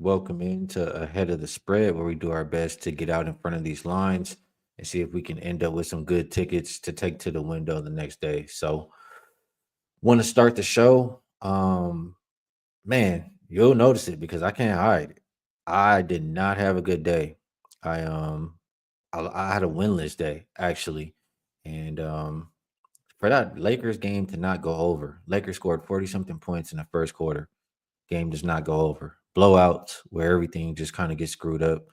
Welcome into Ahead of the Spread, where we do our best to get out in front of these lines and see if we can end up with some good tickets to take to the window the next day. So, want to start the show? Man, you'll notice it because I can't hide it. I did not have a good day. I um, I had a winless day actually, and for that Lakers game to not go over, Lakers scored 40 something points in the first quarter. Game does not go over. Blowouts where everything just kind of gets screwed up.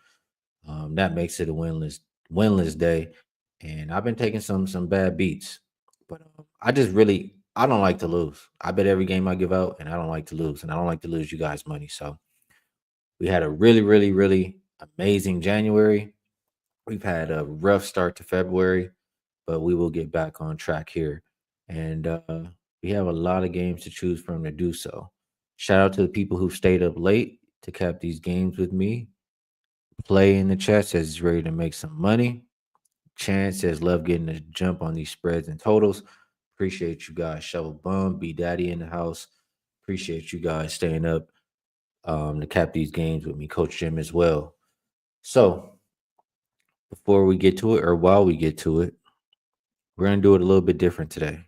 That makes it a winless day. And I've been taking some bad beats, but I don't like to lose. I bet every game I give out, and I don't like to lose, and I don't like to lose you guys money. So we had a really amazing January. We've had a rough start to February, but we will get back on track here. And we have a lot of games to choose from to do so. Shout out to the people who stayed up late to cap these games with me. Play in the chat says he's ready to make some money. Chance says love getting a jump on these spreads and totals. Appreciate you guys. Shovel Bum, B Daddy in the house. Appreciate you guys staying up to cap these games with me. Coach Jim as well. So before we get to it, or while we get to it, we're gonna do it a little bit different today.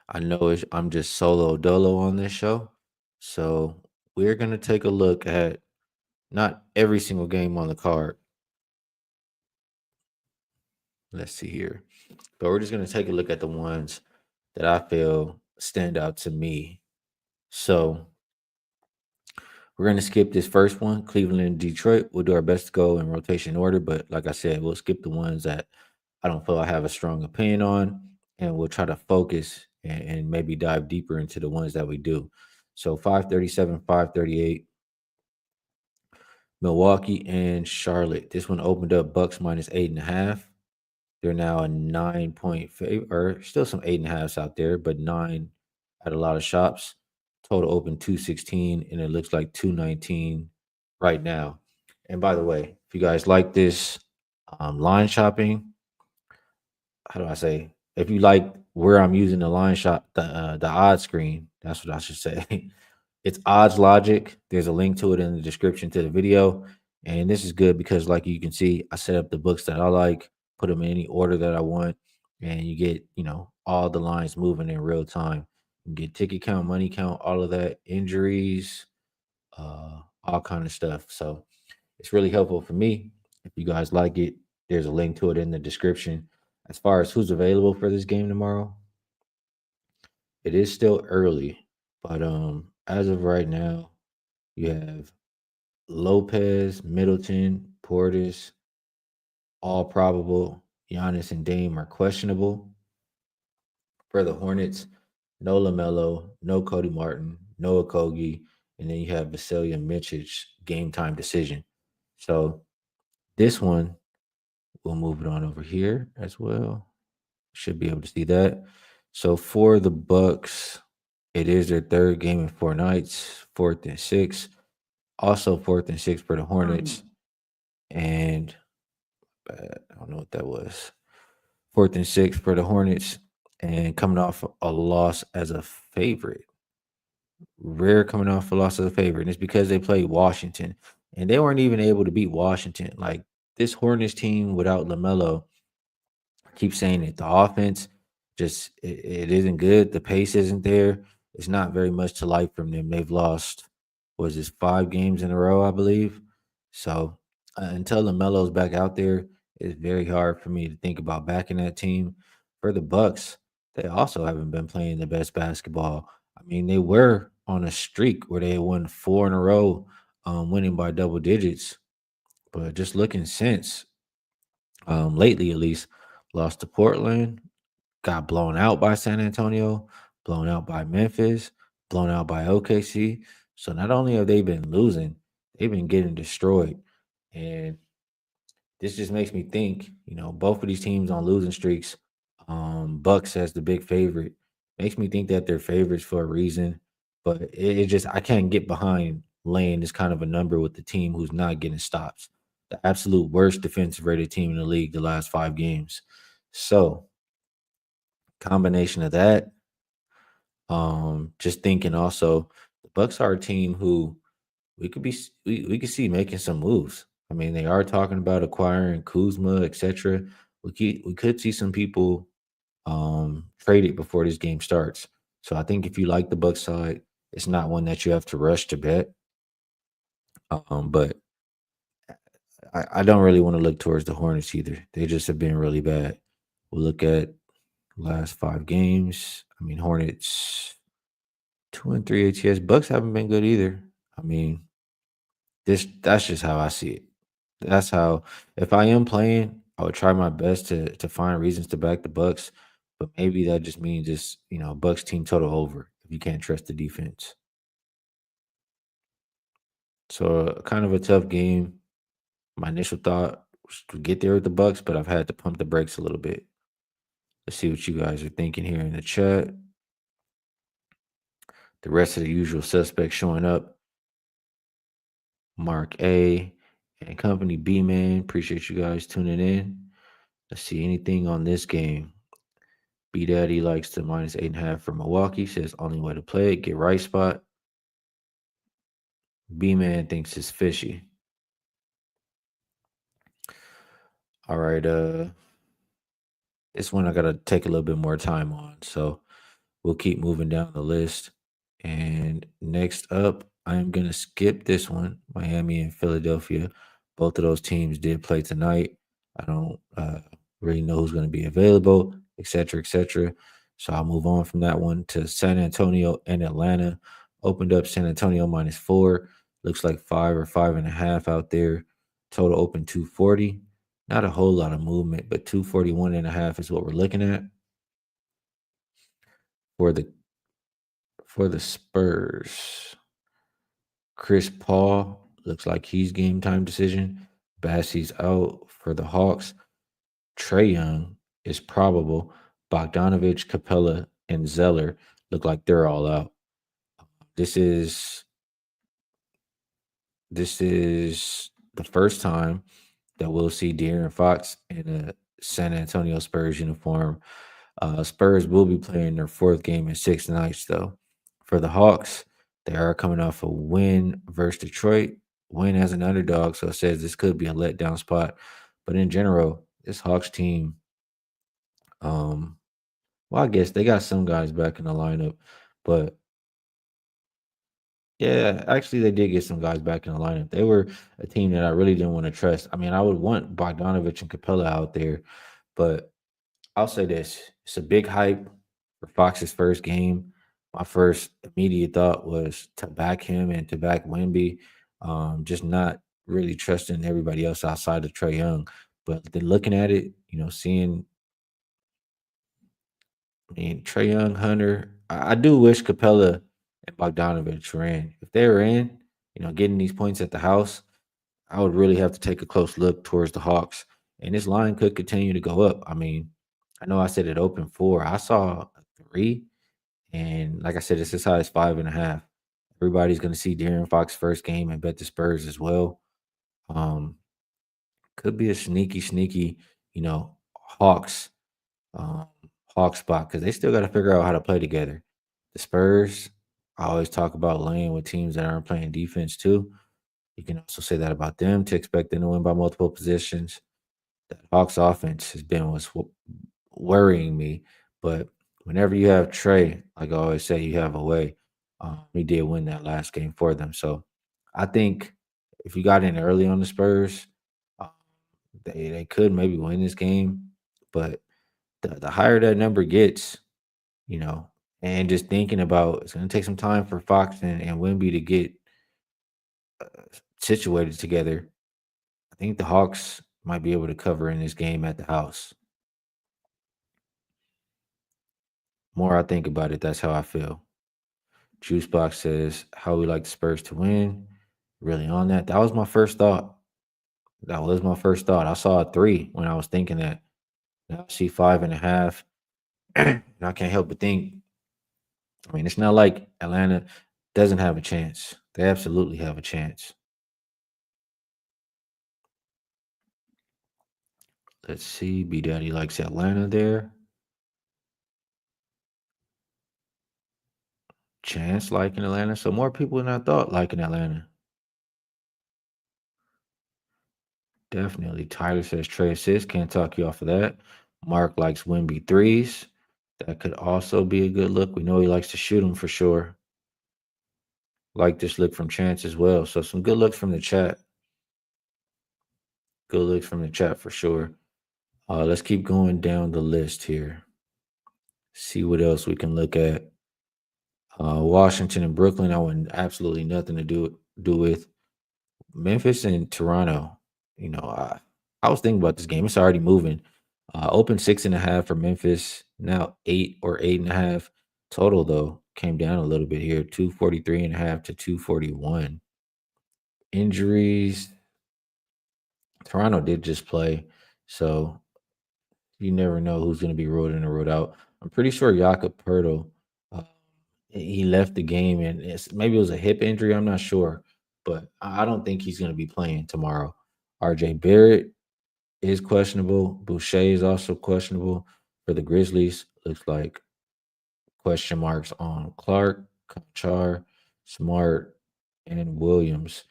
I know I'm just solo dolo on this show, so we're gonna take a look at not every single game on the card. Let's see here, but we're just gonna take a look at the ones that I feel stand out to me. So we're gonna skip this first one, Cleveland and Detroit. We'll do our best to go in rotation order, but like I said, we'll skip the ones that I don't feel I have a strong opinion on, and we'll try to focus and maybe dive deeper into the ones that we do. So 537, 538, Milwaukee and Charlotte. This one opened up Bucks minus 8.5. They're now a 9 point favor, or still some 8.5s out there, but nine at a lot of shops. Total open 216, and it looks like 219 right now. And by the way, if you guys like this line shopping, how do I say? If you like where I'm using the line shop, the odd screen, that's what I should say. It's odds logic. There's a link to it in the description to the video. And this is good because, like you can see, I set up the books that I like, put them in any order that I want, and you get, all the lines moving in real time. You get ticket count, money count, all of that, injuries, all kind of stuff. So it's really helpful for me. If you guys like it, there's a link to it in the description. As far as who's available for this game tomorrow, it is still early, but as of right now, you have Lopez, Middleton, Portis, all probable. Giannis and Dame are questionable. For the Hornets, no LaMelo, no Cody Martin, no Okogie, and then you have Vasilya Micic game time decision. So this one, we'll move it on over here as well. Should be able to see that. So for the Bucks, it is their third game in 4 nights, fourth and six. Also fourth and six for the Hornets. And I don't know what that was. Fourth and six for the Hornets. And coming off a loss as a favorite. Rare coming off a loss as a favorite. And it's because they played Washington. And they weren't even able to beat Washington. Like this Hornets team without LaMelo, I keep saying it. The offense just it isn't good. The pace isn't there. It's not very much to like from them. They've lost was this 5 games in a row, I believe. So until LaMelo's back out there, it's very hard for me to think about backing that team. For the Bucks, they also haven't been playing the best basketball. I mean, they were on a streak where they won 4 in a row, winning by double digits. But just looking since, lately at least, lost to Portland, got blown out by San Antonio, blown out by Memphis, blown out by OKC. So not only have they been losing, they've been getting destroyed. And this just makes me think, both of these teams on losing streaks, Bucks as the big favorite, makes me think that they're favorites for a reason. But it just I can't get behind laying this kind of a number with the team who's not getting stops. The absolute worst defensive rated team in the league the last 5 games. So combination of that, just thinking also the Bucks are a team who we could see making some moves. I mean, they are talking about acquiring Kuzma, etc. We could see some people traded before this game starts. So I think if you like the Bucks side, it's not one that you have to rush to bet. But I don't really want to look towards the Hornets either. They just have been really bad. We'll look at last 5 games. I mean, Hornets 2-3 ATS. Bucks haven't been good either. I mean, that's just how I see it. That's how if I am playing, I would try my best to find reasons to back the Bucks, but maybe that just means just Bucks team total over if you can't trust the defense. So kind of a tough game. My initial thought was to get there with the Bucks, but I've had to pump the brakes a little bit. Let's see what you guys are thinking here in the chat. The rest of the usual suspects showing up. Mark A and company B man. Appreciate you guys tuning in. Let's see anything on this game. B Daddy likes the -8.5 for Milwaukee. Says only way to play it. Get right spot. B man thinks it's fishy. All right. This one I gotta take a little bit more time on. So we'll keep moving down the list. And next up, I'm going to skip this one Miami and Philadelphia. Both of those teams did play tonight. I don't really know who's going to be available, et cetera, et cetera. So I'll move on from that one to San Antonio and Atlanta. Opened up San Antonio -4. Looks like 5 or 5.5 out there. Total open 240. Not a whole lot of movement, but 241.5 is what we're looking at for the Spurs. Chris Paul looks like he's game time decision. Bassey's out for the Hawks. Trey Young is probable. Bogdanovich, Capella, and Zeller look like they're all out. This is this is the first time that we'll see De'Aaron Fox in a San Antonio Spurs uniform. Spurs will be playing their fourth game in 6 nights, though. For the Hawks, they are coming off a win versus Detroit, win as an underdog, so it says this could be a letdown spot. But in general, this Hawks team, um, well, I guess they got some guys back in the lineup, but yeah, actually, they did get some guys back in the lineup. They were a team that I really didn't want to trust. I mean, I would want Bogdanovich and Capella out there, but I'll say this: it's a big hype for Fox's first game. My first immediate thought was to back him and to back Wemby, just not really trusting everybody else outside of Trey Young. But then looking at it, seeing, I mean, Trey Young, Hunter, I do wish Capella and Bogdanovich were in. If they were in, getting these points at the house, I would really have to take a close look towards the Hawks. And this line could continue to go up. I mean, I know I said it opened 4. I saw a 3. And like I said, it's as high as 5.5. Everybody's going to see De'Aaron Fox first game and bet the Spurs as well. Um, could be a sneaky, Hawks, um, Hawks spot because they still got to figure out how to play together. The Spurs, I always talk about laying with teams that aren't playing defense too. You can also say that about them to expect them to win by multiple positions. That Hawks offense has been what's worrying me. But whenever you have Trey, like I always say, you have a way. He did win that last game for them. So I think if you got in early on the Spurs, um, they could maybe win this game. But the higher that number gets, you know, and just thinking about it's going to take some time for Fox and Wimby to get situated together. I think the Hawks might be able to cover in this game at the house. More I think about it, that's how I feel. Juicebox says how we like the Spurs to win. Really on that. That was my first thought. That was my first thought. I saw a 3 when I was thinking that. Now I see 5.5. And I can't help but think. I mean, it's not like Atlanta doesn't have a chance. They absolutely have a chance. Let's see. B Daddy likes Atlanta there. Chance liking Atlanta. So more people than I thought liking Atlanta. Definitely. Tyler says Trey assists. Can't talk you off of that. Mark likes Wimby threes. That could also be a good look. We know he likes to shoot them for sure. Like this look from Chance as well. So some good looks from the chat. Good looks from the chat for sure. Let's keep going down the list here. See what else we can look at. Washington and Brooklyn, I want absolutely nothing to do with. Memphis and Toronto. You know, I was thinking about this game. It's already moving. Open 6.5 for Memphis. Now 8 or 8.5. Total though came down a little bit here. 243.5 to 241. Injuries. Toronto did just play, so you never know who's going to be ruled in or ruled out. I'm pretty sure Jakob Pertl, uh, he left the game, and maybe it was a hip injury. I'm not sure, but I don't think he's going to be playing tomorrow. RJ Barrett is questionable. Boucher is also questionable for the Grizzlies. Looks like question marks on Clark, Conchar, Smart, and Williams.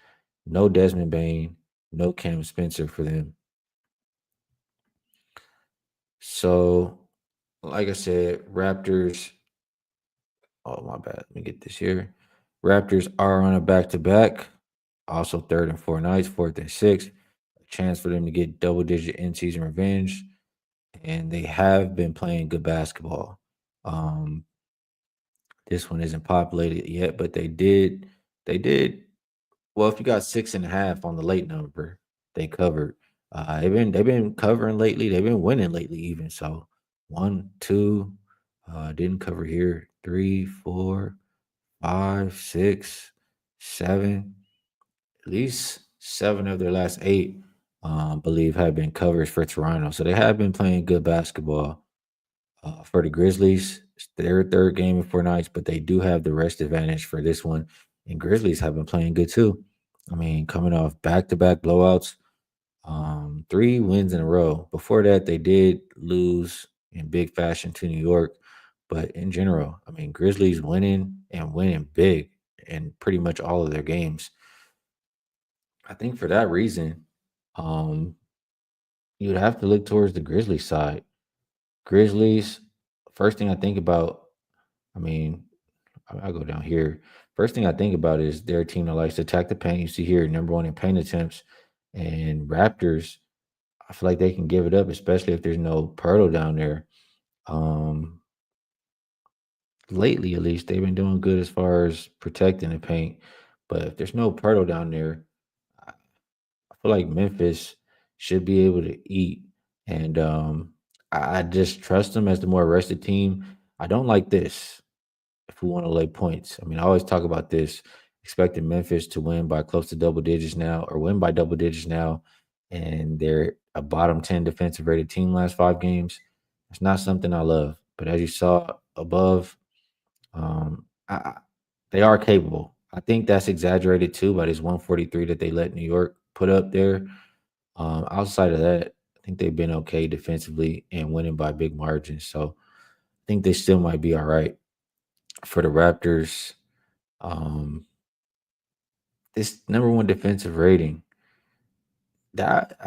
No Desmond Bain, no Cam Spencer for them. So, like I said, Raptors. Oh, my bad. Let me get this here. Raptors are on a back to back. Also, third and four nights, fourth and sixth. A chance for them to get double digit in season revenge. And they have been playing good basketball. Um, this one isn't populated yet, but they did well. If you got 6.5 on the late number, they covered. They've been covering lately. They've been winning lately, even so. One, two, didn't cover here. Three, four, five, six, seven. At least seven of their last eight, believe, have been covers for Toronto. So they have been playing good basketball. For the Grizzlies, it's their third game in 4 nights, but they do have the rest advantage for this one. And Grizzlies have been playing good too. I mean, coming off back-to-back blowouts, 3 wins in a row. Before that, they did lose in big fashion to New York, but in general, I mean, Grizzlies winning and winning big in pretty much all of their games. I think for that reason, um, you would have to look towards the Grizzlies side. Grizzlies, first thing I think about, I mean, I'll go down here. First thing I think about is they're a team that likes to attack the paint. You see here, number one in paint attempts. And Raptors, I feel like they can give it up, especially if there's no Pirtle down there. Um, Lately, at least, they've been doing good as far as protecting the paint. But if there's no Pirtle down there, I feel like Memphis should be able to eat. And I just trust them as the more rested team. I don't like this. If we want to lay points. I mean, I always talk about this, expecting Memphis to win by close to double digits now or win by double digits now, and they're a bottom 10 defensive rated team last 5 games. It's not something I love. But as you saw above, they are capable. I think that's exaggerated too by this 143 that they let New York put up there. Outside of that, I think they've been okay defensively and winning by big margins. So I think they still might be all right. For the Raptors, um, this number one defensive rating. That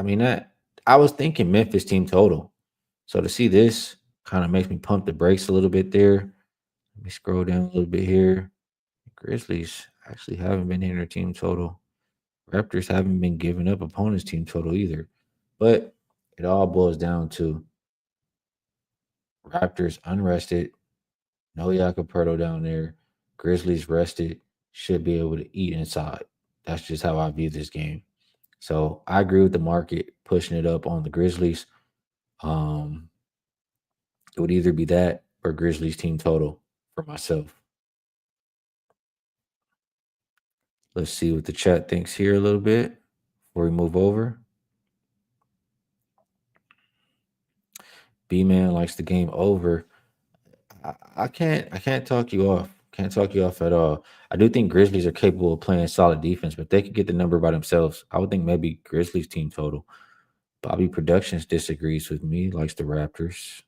I was thinking Memphis team total. So to see this kind of makes me pump the brakes a little bit there. Let me scroll down a little bit here. Grizzlies actually haven't been hitting their team total. Raptors haven't been giving up opponents' team total either. But it all boils down to Raptors unrested, no Jakob down there. Grizzlies rested, should be able to eat inside. That's just how I view this game. So I agree with the market pushing it up on the Grizzlies. Um, it would either be that or Grizzlies team total for myself. Let's see what the chat thinks here a little bit before we move over. B Man likes the game over. I can't talk you off. Can't talk you off at all. I do think Grizzlies are capable of playing solid defense, but they could get the number by themselves. I would think maybe Grizzlies team total. Bobby Productions disagrees with me, likes the Raptors.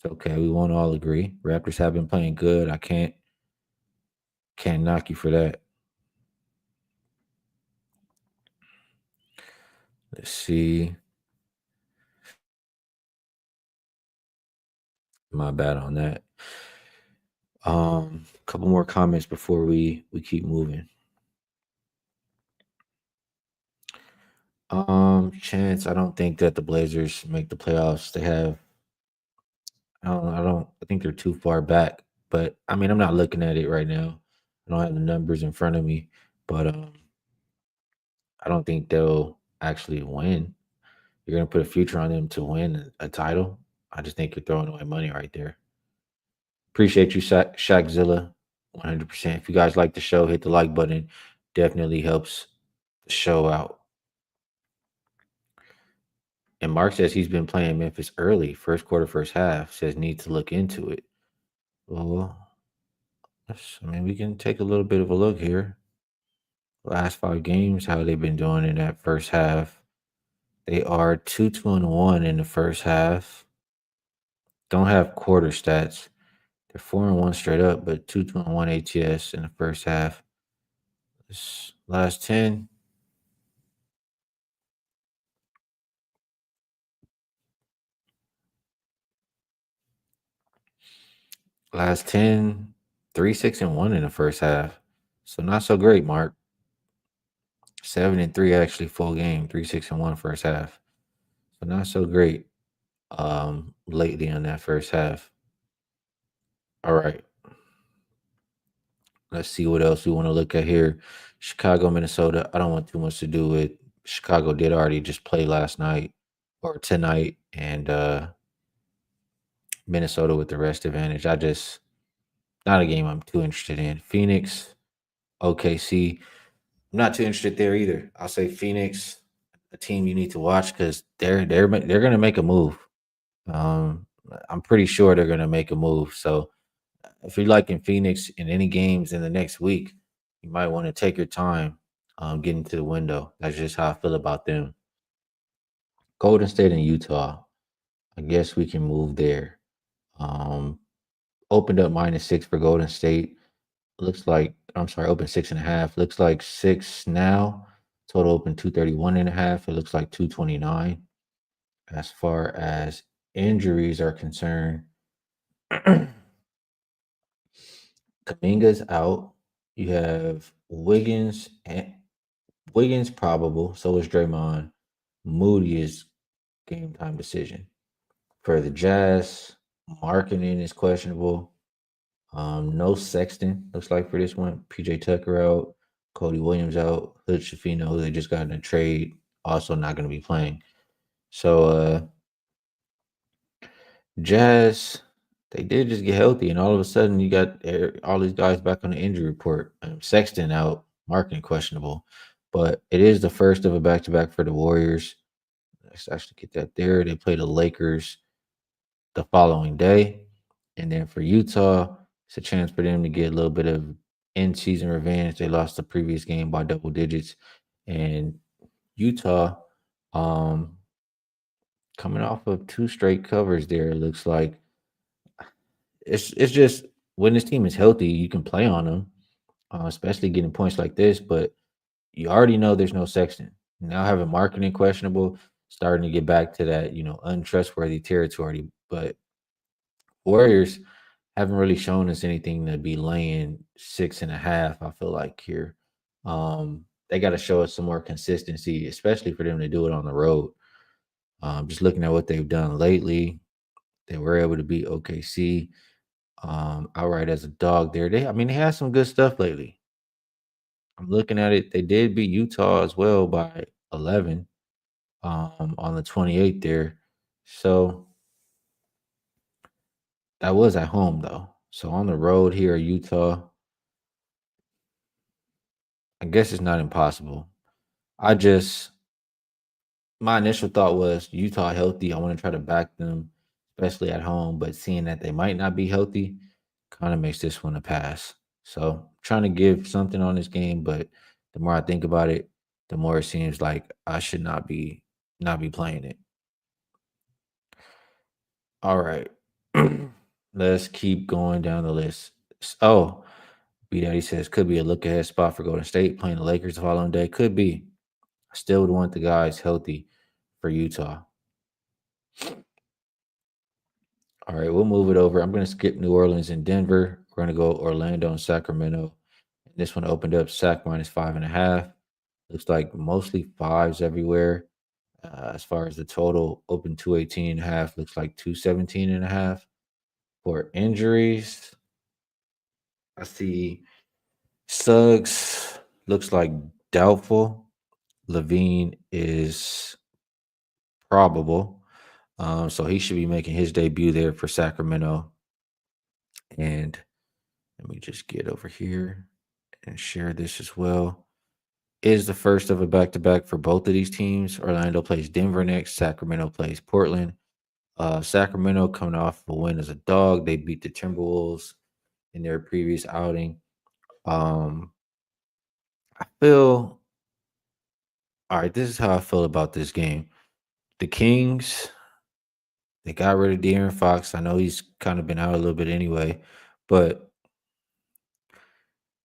It's okay. We won't all agree. Raptors have been playing good. I can't Can't knock you for that. Let's see. My bad on that. Couple more comments before we keep moving. Chance, I don't think that the Blazers make the playoffs. They have I think they're too far back. But I mean, I'm not looking at it right now. I don't have the numbers in front of me, but I don't think they'll actually win. You're gonna put a future on them to win a title. I just think you're throwing away money right there. Appreciate you, Shaqzilla, 100%. If you guys like the show, hit the like button. Definitely helps the show out. And Mark says he's been playing Memphis early, first quarter, first half. Says need to look into it. Well, I mean, we can take a little bit of a look here. Last 5 games, how they've been doing in that first half. They are 2-2-1 in the first half. Don't have quarter stats. They're 4-1 straight up, but 2-1 ATS in the first half. This last 10, last 10, 3-6-1 in the first half. So not so great, Mark. 7-3 actually full game, 3-6-1 first half. So not so great lately on that first half. All right. Let's see what else we want to look at here. Chicago, Minnesota. I don't want too much to do with Chicago did already just play last night or tonight and Minnesota with the rest advantage. I just not a game I'm too interested in. Phoenix, OKC. I'm not too interested there either. I'll say Phoenix, a team you need to watch because they're gonna make a move. Um, I'm pretty sure they're gonna make a move. So if you're liking Phoenix in any games in the next week, you might want to take your time getting to the window. That's just how I feel about them. Golden State and Utah. I guess we can move there. Um, Opened up -6 for Golden State. Looks like I'm sorry, open 6.5. Looks like 6 now. Total open 231.5. It looks like 229. As far as injuries are concerned, Kaminga's out. You have Wiggins probable. So is Draymond. Moody is game time decision. For the Jazz, marketing is questionable. No Sexton looks like for this one. PJ Tucker out. Cody Williams out. Hood Shafino, who they just got in a trade, also not going to be playing. So Jazz, they did just get healthy, and all of a sudden you got all these guys back on the injury report. Sexton out, marketing questionable, but it is the first of a back to back for the Warriors. Let's actually get that there. They play the Lakers the following day, and then for Utah, it's a chance for them to get a little bit of in season revenge. They lost the previous game by double digits, and Utah, um, coming off of 2 straight covers there, it looks like it's just when this team is healthy, you can play on them, especially getting points like this. But you already know there's no Sexton. Now having marketing questionable, starting to get back to that untrustworthy territory. But Warriors haven't really shown us anything to be laying 6.5. I feel like here, they got to show us some more consistency, especially for them to do it on the road. Just looking at what they've done lately, they were able to beat OKC outright as a dog there. I mean, they had some good stuff lately. I'm looking at it. They did beat Utah as well by 11 on the 28th there. So that was at home though. So on the road here, Utah, I guess it's not impossible. I just my initial thought was Utah healthy. I want to try to back them, especially at home. But seeing that they might not be healthy, kind of makes this one a pass. So trying to give something on this game, but the more I think about it, the more it seems like I should not be playing it. All right. Let's keep going down the list. Oh, B Daddy says could be a look ahead spot for Golden State playing the Lakers the following day. Could be. I still would want the guys healthy for Utah. All right, we'll move it over. I'm going to skip New Orleans and Denver. We're going to go Orlando and Sacramento. This one opened up Sac minus 5.5. Looks like mostly fives everywhere. As far as the total, open 218.5. Looks like 217.5. For injuries, I see Suggs looks like doubtful. Levine is probable. So he should be making his debut there for Sacramento. And let me just get over here and share this as well. Is the first of a back to back for both of these teams. Orlando plays Denver next. Sacramento plays Portland. Sacramento coming off a win as a dog. They beat the Timberwolves in their previous outing. Um, I feel all right. This is how I feel about this game. The Kings, they got rid of De'Aaron Fox. I know he's kind of been out a little bit anyway, but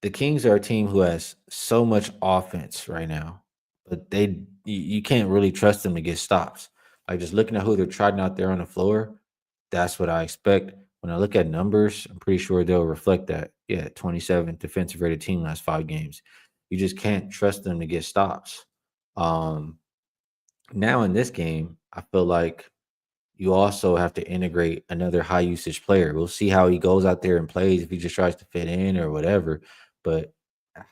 the Kings are a team who has so much offense right now, but you can't really trust them to get stops. Like just looking at who they're trotting out there on the floor, that's what I expect. When I look at numbers, I'm pretty sure they'll reflect that. Yeah, 27th defensive rated team last 5 games. You just can't trust them to get stops. Um, Now in this game, I feel like you also have to integrate another high usage player. We'll see how he goes out there and plays if he just tries to fit in or whatever. But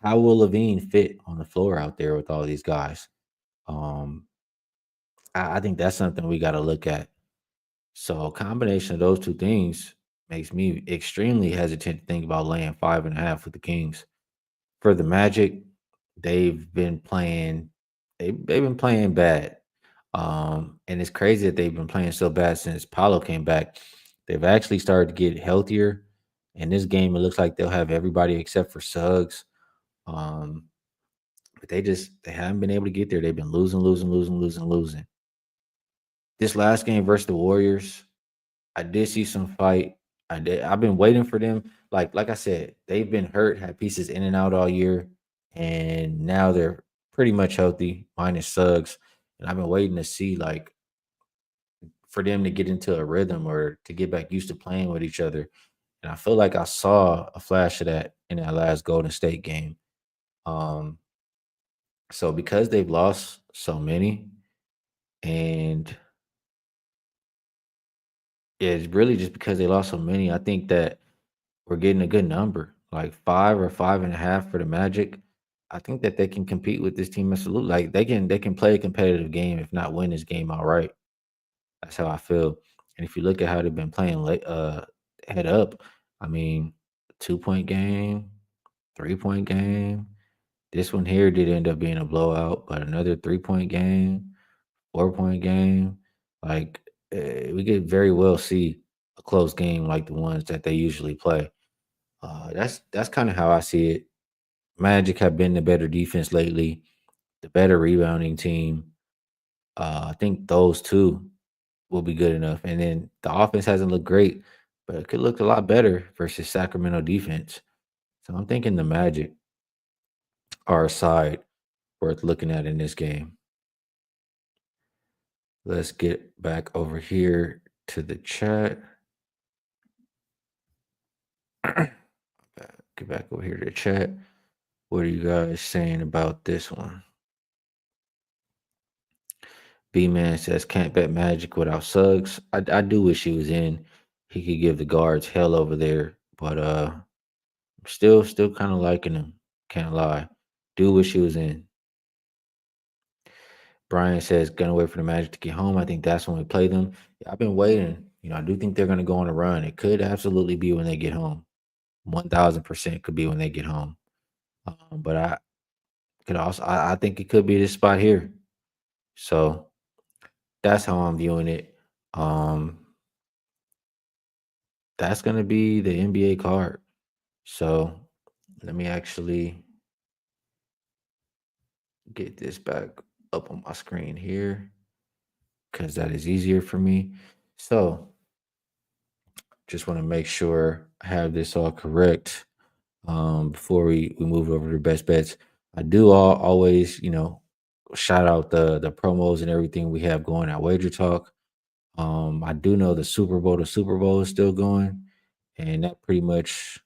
how will Levine fit on the floor out there with all these guys? Um, I think that's something we got to look at. So a combination of those two things makes me extremely hesitant to think about laying 5.5 with the Kings. For the Magic, they've been playing they've been playing bad. And it's crazy that they've been playing so bad since Paolo came back. They've actually started to get healthier. In this game, it looks like they'll have everybody except for Suggs. Um, but they haven't been able to get there. They've been losing, losing, losing, losing, losing. This last game versus the Warriors, I did see some fight. I've been waiting for them. Like I said, they've been hurt, had pieces in and out all year, and now they're pretty much healthy, minus Suggs. And I've been waiting to see like for them to get into a rhythm or to get back used to playing with each other. And I feel like I saw a flash of that in that last Golden State game. Um, so because they've lost so many, and yeah, it's really just because they lost so many. I think that we're getting a good number, like 5 or 5.5 for the Magic. I think that they can compete with this team absolutely. Like they can play a competitive game, if not win this game outright. That's how I feel. And if you look at how they've been playing late, head up, I mean, 2 point game, 3 point game. This one here did end up being a blowout, but another 3 point game, 4 point game. Like we could very well see a close game like the ones that they usually play. That's kind of how I see it. Magic have been the better defense lately, the better rebounding team. I think those two will be good enough. And then the offense hasn't looked great, but it could look a lot better versus Sacramento defense. So I'm thinking the Magic are a side worth looking at in this game. Let's get back over here to the chat. Get back over here to the chat. What are you guys saying about this one? B Man says can't bet Magic without Suggs. I do wish he was in. He could give the guards hell over there, but still kind of liking him. Can't lie. Do wish he was in. Brian says gonna wait for the Magic to get home. I think that's when we play them. Yeah, I've been waiting. I do think they're gonna go on a run. It could absolutely be when they get home. 1,000% could be when they get home. But I think it could be this spot here. So that's how I'm viewing it. Um, that's gonna be the NBA card. So let me actually get this back up on my screen here because that is easier for me. So just want to make sure I have this all correct. Before we move over to best bets. I do always, shout out the promos and everything we have going at Wager Talk. I do know the Super Bowl is still going, and that pretty much,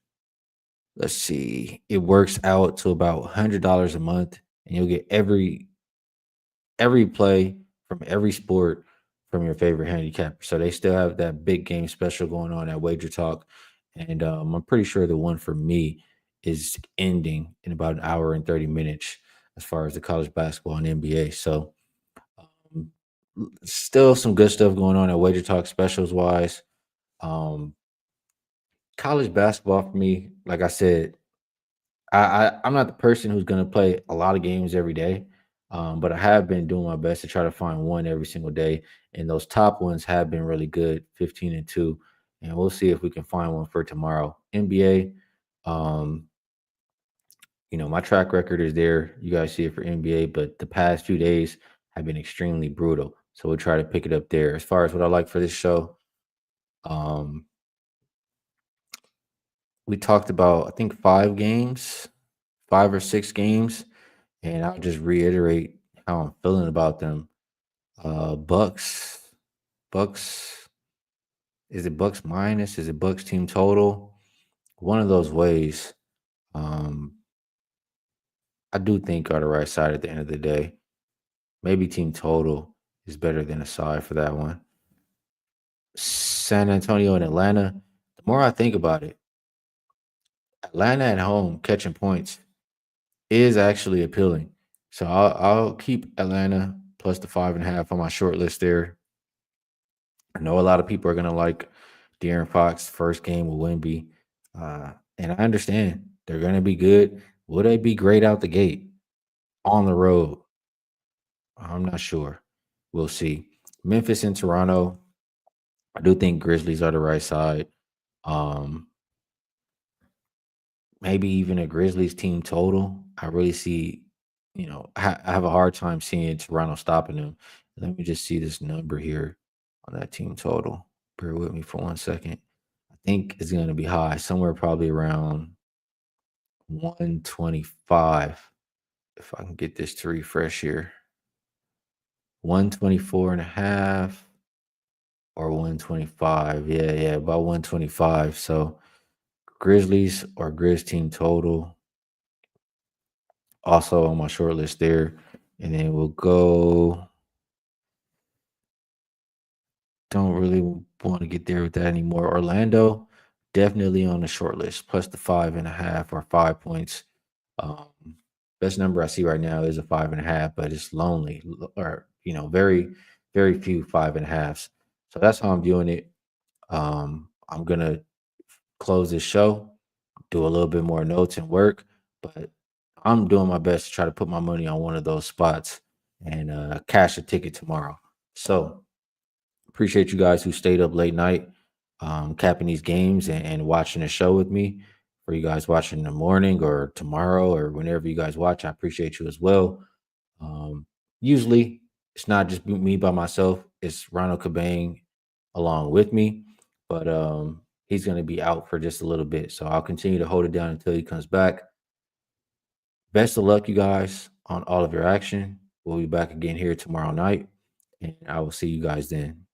let's see, it works out to about $100 a month, and you'll get every play from every sport from your favorite handicapper. So they still have that big game special going on at Wager Talk, and I'm pretty sure the one for me is ending in about an hour and 30 minutes as far as the college basketball and NBA. So um, still some good stuff going on at Wager Talk specials wise. Um, College basketball for me, like I said, I'm not the person who's gonna play a lot of games every day, but I have been doing my best to try to find one every single day, and those top ones have been really good, 15-2, and we'll see if we can find one for tomorrow. NBA, um, my track record is there. You guys see it for NBA, but the past few days have been extremely brutal, so we'll try to pick it up there. As far as what I like for this show, um, we talked about I think 5 games, 5 or 6 games. And I'll just reiterate how I'm feeling about them. Bucks. Is it Bucks minus? Is it Bucks team total? One of those ways. Um, I do think are the right side at the end of the day. Maybe team total is better than a side for that one. San Antonio and Atlanta. The more I think about it, Atlanta at home catching points is actually appealing. So I'll keep Atlanta plus the 5.5 on my short list there. I know a lot of people are gonna like De'Aaron Fox first game with Wemby, and I understand they're gonna be good. Will they be great out the gate on the road? I'm not sure. We'll see. Memphis and Toronto. I do think Grizzlies are the right side. Um, Maybe even a Grizzlies team total. I really see, I have a hard time seeing Toronto stopping them. Let me just see this number here on that team total. Bear with me for 1 second. I think it's going to be high, somewhere probably around 125. If I can get this to refresh here, 124 and a half or 125. Yeah, about 125. So Grizzlies or Grizz team total also on my short list there. And then we'll go. Don't really want to get there with that anymore. Orlando, definitely on the short list, plus the 5.5 or 5 points. Um, Best number I see right now is a 5.5, but it's lonely, or very, very few 5.5s. So that's how I'm viewing it. I'm gonna close this show, do a little bit more notes and work, but I'm doing my best to try to put my money on one of those spots and cash a ticket tomorrow. So appreciate you guys who stayed up late night, capping these games and watching the show with me. For you guys watching in the morning or tomorrow or whenever you guys watch, I appreciate you as well. Um, Usually, it's not just me by myself; it's Ronald Cabane along with me. But he's going to be out for just a little bit, so I'll continue to hold it down until he comes back. Best of luck, you guys, on all of your action. We'll be back again here tomorrow night, and I will see you guys then.